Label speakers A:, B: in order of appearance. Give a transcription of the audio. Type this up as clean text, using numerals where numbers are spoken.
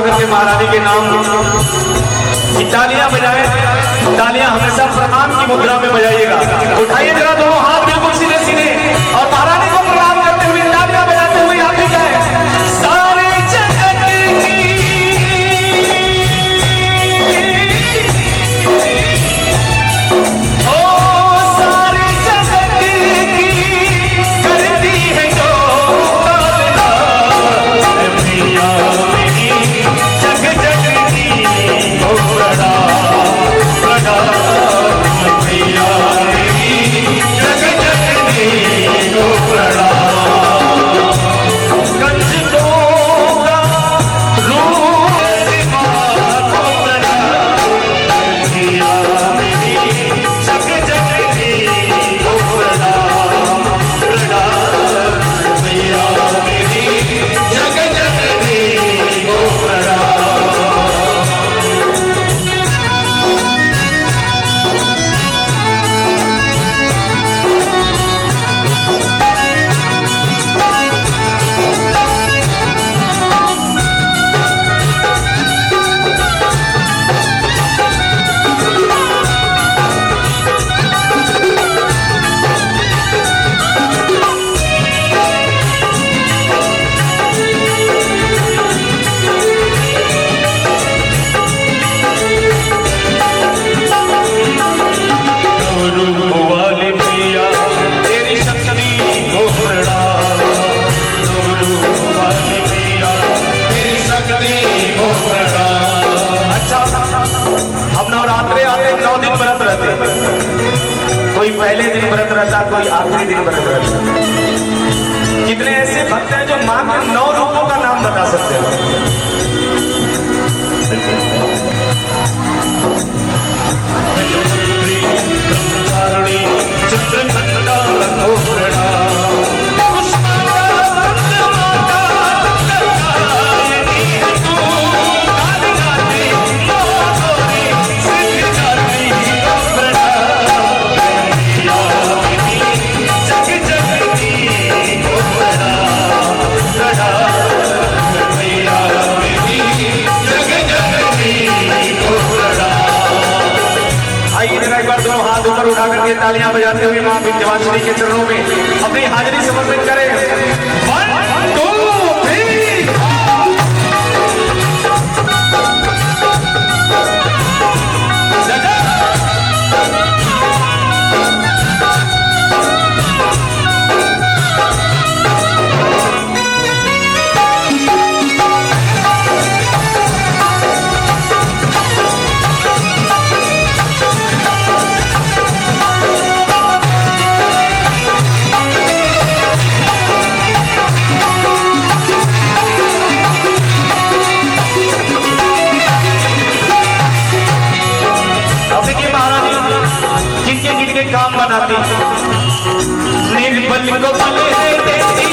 A: करके महारानी के नाम की तालियां बजाएं। तालियां हमेशा प्रणाम की मुद्रा में बजाइएगा। उठाइए जरा दोनों हाथ बिल्कुल सीधे सीधे और महारानी को प्रणाम करते हुए तालियां बजाते हुए आप भी गाएं। सारे जगत की कोई पहले दिन व्रत रहता, कोई आखिरी दिन व्रत रहता। कितने ऐसे भक्त हैं जो मां के 9 रूपों का नाम बता सकते हैं। उठा करके तालियां बजाते हुए मां विंध्यवासिनी के चरणों में अपनी हाजिरी समर्पित करें। 1 2 3 काम बनाती निर्बल को भले